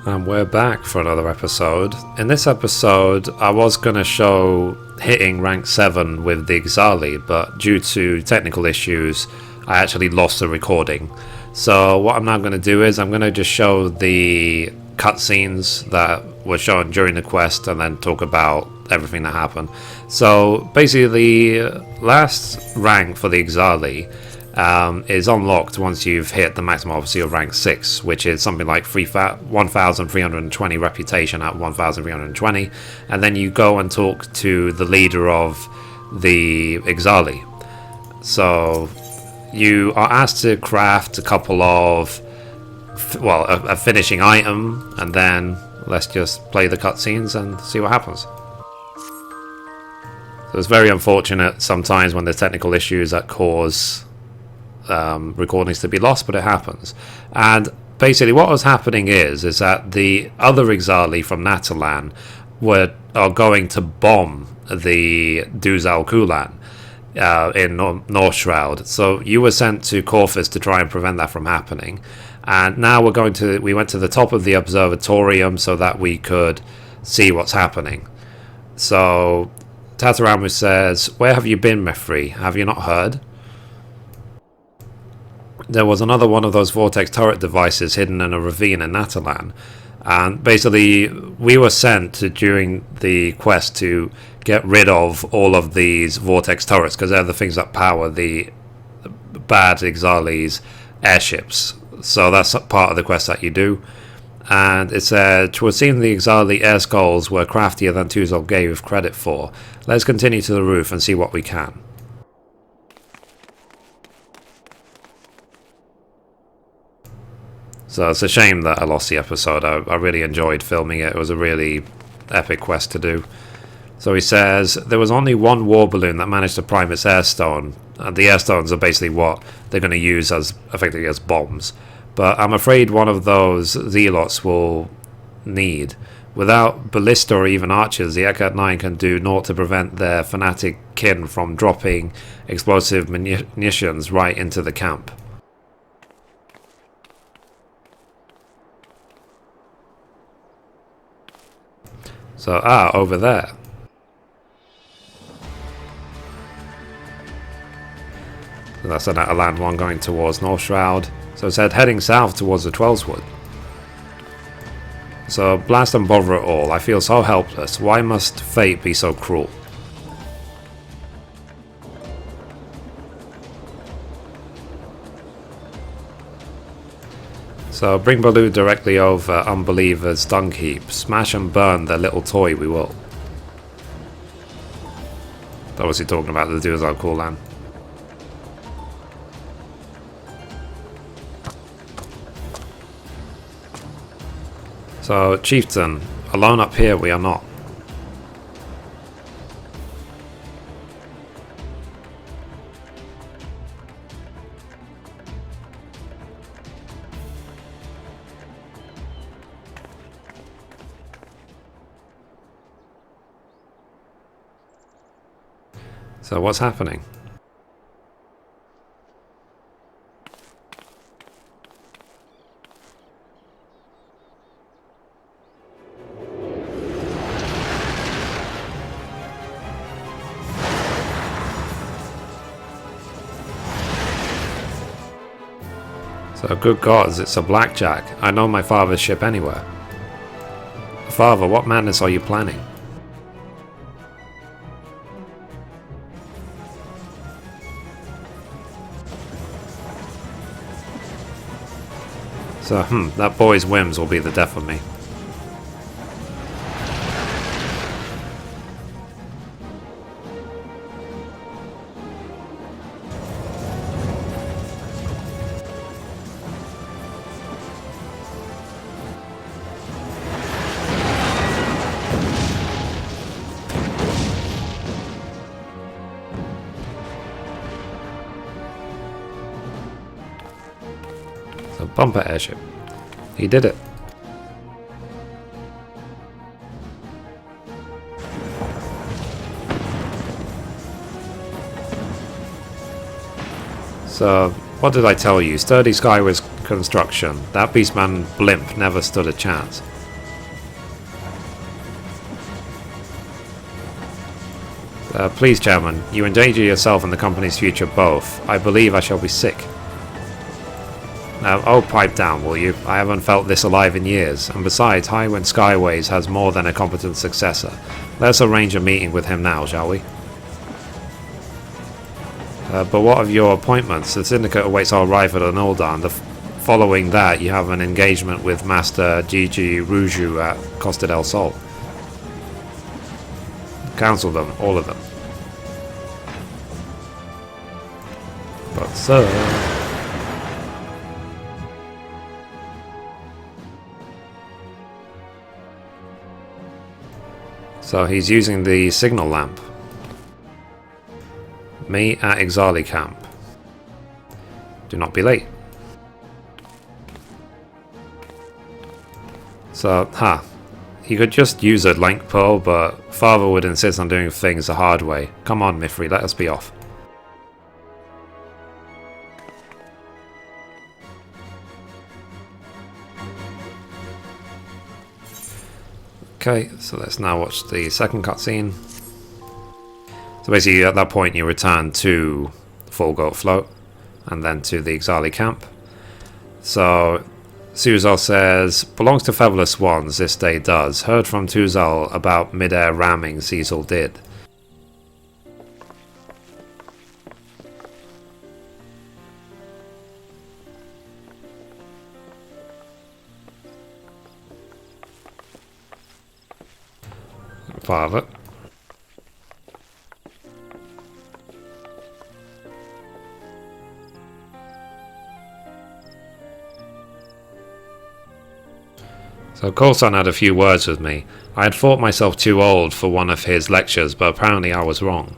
And we're back for another episode. In this episode, I was going to show hitting rank 7 with the Ixali, but due to technical issues, I actually lost the recording. So what I'm now going to do is I'm going to just show the cutscenes that were shown during the quest and then talk about everything that happened. So basically, the last rank for the Ixali is unlocked once you've hit the maximum obviously of rank 6, which is something like 1,320 reputation at 1,320, and then you go and talk to the leader of the Ixali. So you are asked to craft a couple of, well, a finishing item, and then let's just play the cutscenes and see what happens. So it's very unfortunate sometimes when there's technical issues that cause recordings to be lost, but it happens. And basically what was happening is that the other Ixali from Natalan are going to bomb the Duzal Kulan in North Shroud. So you were sent to Corfus to try and prevent that from happening, and now we went to the top of the observatorium so that we could see what's happening. So Tataramu says, "Where have you been, Mithrie? Have you not heard? There was another one of those vortex turret devices hidden in a ravine in Natalan, and basically we were sent during the quest to get rid of all of these vortex turrets because they're the things that power the bad Ixali's airships. So that's part of the quest that you do." And it said, "'Twould seem the Ixali air skulls were craftier than Tuzol gave credit for. Let's continue to the roof and see what we can." So it's a shame that I lost the episode. I really enjoyed filming it. It was a really epic quest to do. So he says, "There was only one war balloon that managed to prime its airstone. And the airstones are basically what they're going to use as effectively as bombs. But I'm afraid one of those zealots will need. Without ballista or even archers, the Ekat 9 can do naught to prevent their fanatic kin from dropping explosive munitions right into the camp." So, over there. So that's an Atalan one going towards North Shroud. So it said heading south towards the Twelveswood. So blast and bother it all. I feel so helpless. Why must fate be so cruel? So bring Baloo directly over Unbelievers' dung heap. Smash and burn their little toy, we will. Obviously talking about the Duzal Kulan. So Chieftain, alone up here we are not. So what's happening? So good gods, it's a blackjack. I know my father's ship anywhere. Father, what madness are you planning? So, that boy's whims will be the death of me. So, bumper airship. He did it. So, what did I tell you? Sturdy skyward construction. That beastman blimp never stood a chance. Please, Chairman, you endanger yourself and the company's future both. I believe I shall be sick. Now, oh, pipe down, will you? I haven't felt this alive in years, and besides, Highwind Skyways has more than a competent successor. Let's arrange a meeting with him now, shall we? But what of your appointments? The Syndicate awaits our arrival at Uldan. Following that, you have an engagement with Master Gigi Ruju at Costa del Sol. Cancel them, all of them. But sir... So he's using the signal lamp. Me at Ixali camp. Do not be late. So, he could just use a link pearl, but Father would insist on doing things the hard way. Come on, Mithrie, let us be off. Okay, so let's now watch the second cutscene. So basically at that point you return to Full Goat Float and then to the Ixali camp. So Sezul says, belongs to featherless swans, this day does. Heard from Tuzal about mid-air ramming Sezul did. Father. So Coulson had a few words with me. I had thought myself too old for one of his lectures, but apparently I was wrong.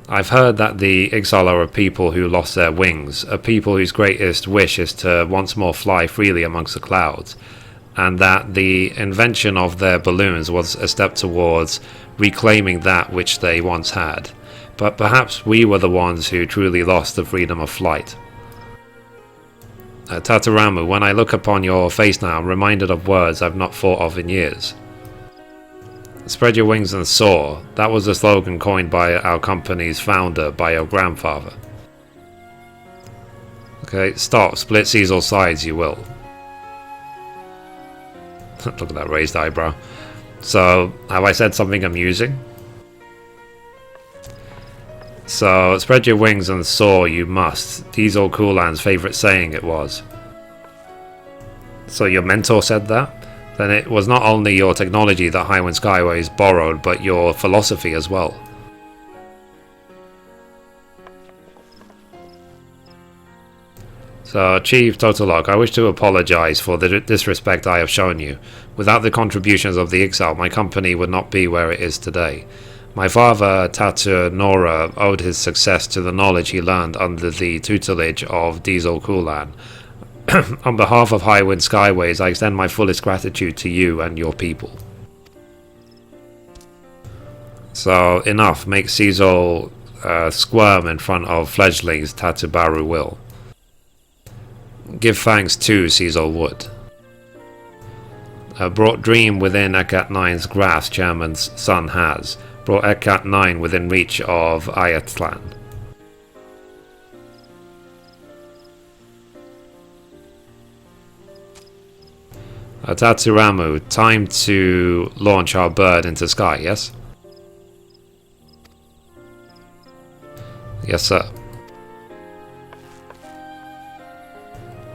I've heard that the Ixal are a people who lost their wings, a people whose greatest wish is to once more fly freely amongst the clouds, and that the invention of their balloons was a step towards reclaiming that which they once had. But perhaps we were the ones who truly lost the freedom of flight. Tataramu, when I look upon your face now, I'm reminded of words I've not thought of in years. Spread your wings and soar. That was the slogan coined by our company's founder, by your grandfather. Okay, stop. Split Sezul's sides, you will. Look at that raised eyebrow. So, have I said something amusing? So, spread your wings and soar you must. Diesel Coolan's favourite saying it was. So your mentor said that? Then it was not only your technology that Highwind Skyways borrowed, but your philosophy as well. So, Chief Totoloc, I wish to apologise for the disrespect I have shown you. Without the contributions of the Ixal, my company would not be where it is today. My father, Tatu Nora, owed his success to the knowledge he learned under the tutelage of Diesel Coolan. On behalf of Highwind Skyways, I extend my fullest gratitude to you and your people. So, enough. Make Sezul squirm in front of fledglings Tatubaru will. Give thanks to Sezul would. Brought dream within Ekat 9's grasp, Chairman's son has. Brought Ekat 9 within reach of Ayatlan. Tatsuramu, time to launch our bird into sky, yes? Yes, sir.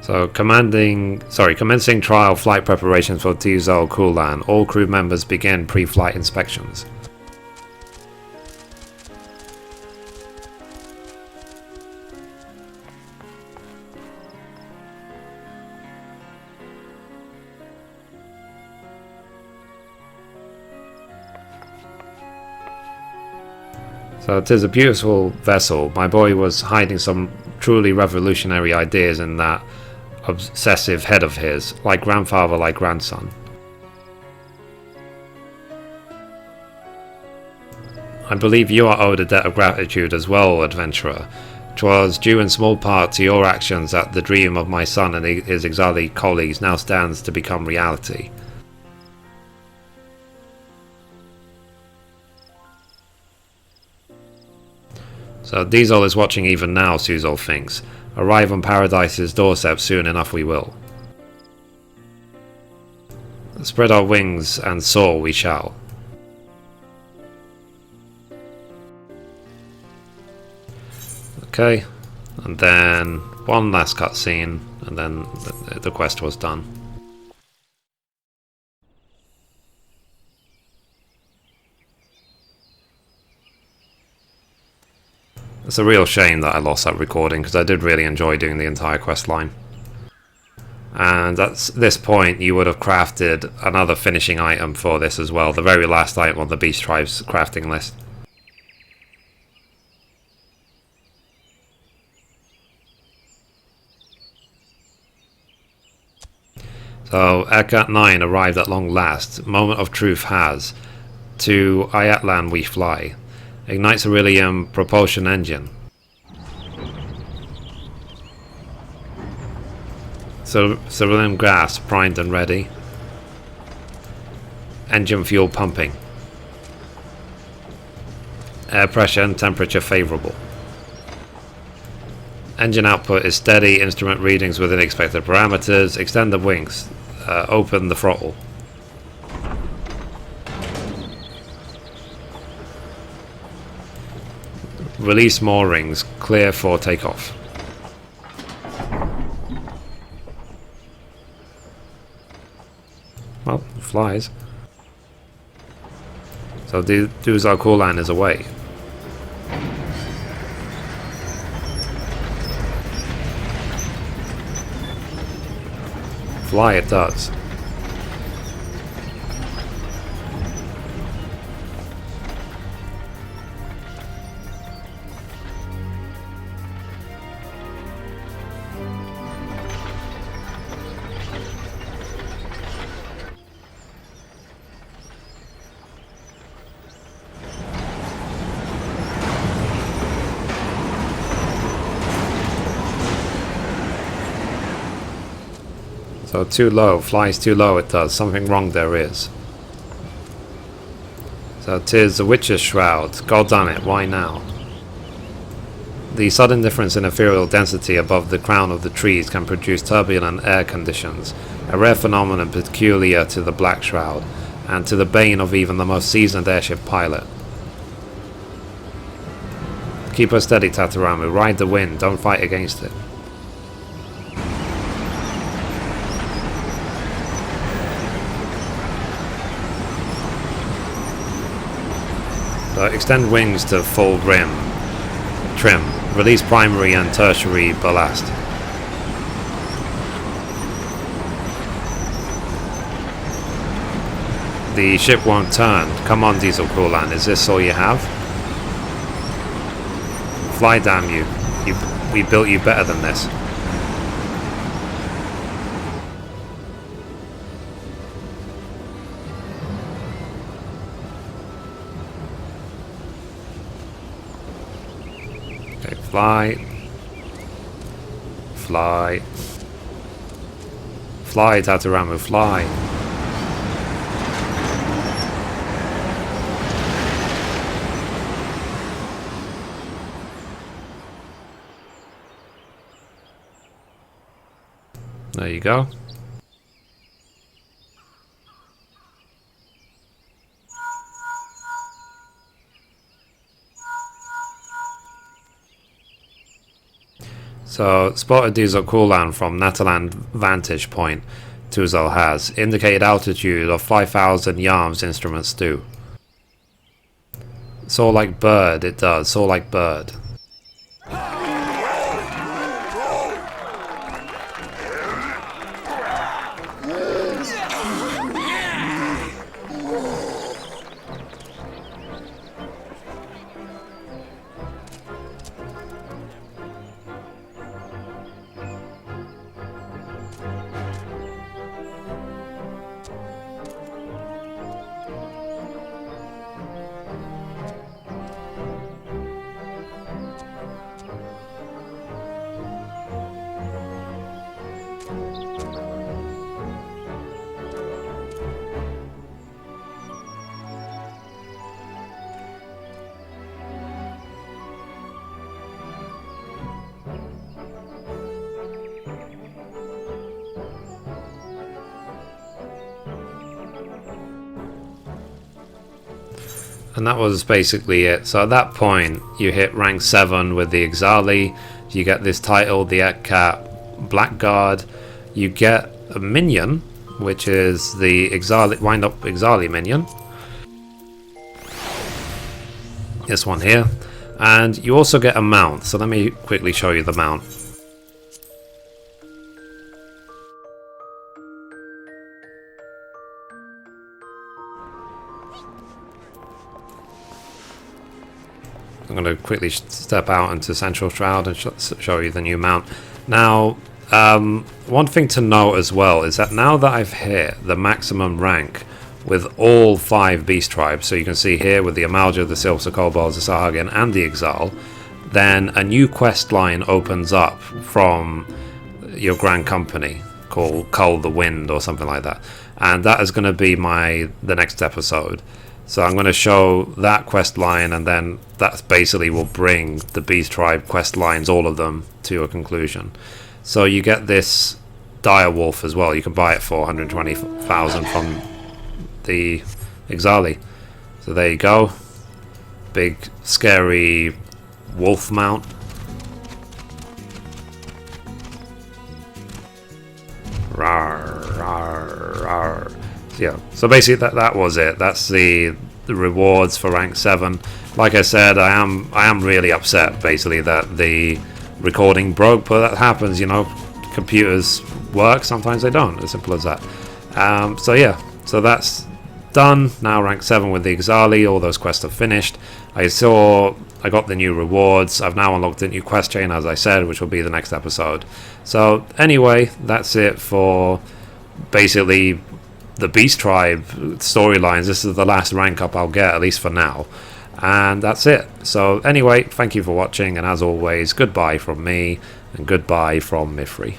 So, commencing trial flight preparations for Diesel Coolan. All crew members begin pre-flight inspections. So it is a beautiful vessel. My boy was hiding some truly revolutionary ideas in that obsessive head of his, like grandfather, like grandson. I believe you are owed a debt of gratitude as well, adventurer. 'Twas due in small part to your actions that the dream of my son and his Ixali colleagues now stands to become reality. So Diesel is watching even now, Sezul thinks. Arrive on Paradise's doorstep soon enough we will. Spread our wings and soar we shall. Okay, and then one last cutscene, and then the quest was done. It's a real shame that I lost that recording, because I did really enjoy doing the entire quest line. And at this point you would have crafted another finishing item for this as well, the very last item on the Beast Tribe's crafting list. So Ekat 9 arrived at long last. Moment of truth has. To Ayatlan we fly. Ignites a Beryllium propulsion engine. Beryllium gas primed and ready. Engine fuel pumping. Air pressure and temperature favourable. Engine output is steady, instrument readings within expected parameters. Extend the wings. Open the throttle. Release moorings. Clear for takeoff. Well, it flies. So Ixal Coolan is away. Fly it does. So too low, flies too low it does, something wrong there is. So 'tis the Witch's Shroud, god damn it, why now? The sudden difference in ethereal density above the crown of the trees can produce turbulent air conditions, a rare phenomenon peculiar to the Black Shroud, and to the bane of even the most seasoned airship pilot. Keep her steady, Tataramu, ride the wind, don't fight against it. Extend wings to full trim. Release primary and tertiary ballast. The ship won't turn. Come on, Ixal Coolan, is this all you have? Fly, damn you. We built you better than this. Fly. Fly. Fly, Tataramu, fly. There you go. So, spotted Ixal Coolan from Natalan vantage point, Ixal has. Indicated altitude of 5,000 yards instruments do. Soar like bird, it does, soar like bird. And that was basically it. So at that point, you hit rank 7 with the Ixali. You get this title, the Ekkat Blackguard. You get a minion, which is the Wind-up Ixal minion. This one here. And you also get a mount. So let me quickly show you the mount. I'm going to quickly step out into Central Shroud and show you the new mount. Now, one thing to note as well is that now that I've hit the maximum rank with all 5 Beast Tribes, so you can see here with the Amalja, the Silph, Kobolds, the Sahagin, and the Ixal, then a new quest line opens up from your Grand Company called Cull the Wind or something like that. And that is going to be the next episode. So I'm going to show that quest line, and then that basically will bring the Beast Tribe quest lines, all of them, to a conclusion. So you get this Direwolf as well. You can buy it for 120,000 from the Ixali. So there you go. Big, scary wolf mount. Rawr, rawr, rawr. Yeah, so basically that was it. That's the rewards for rank 7. Like I said, I am really upset basically that the recording broke, but that happens, you know. Computers work, sometimes they don't, as simple as that. So yeah, so that's done. Now rank 7 with the Ixali, all those quests are finished. I got the new rewards. I've now unlocked the new quest chain, as I said, which will be the next episode. So anyway, that's it for basically the Beast Tribe storylines. This is the last rank up I'll get, at least for now. And that's it. So anyway, thank you for watching, and as always, goodbye from me, and goodbye from Mithrie.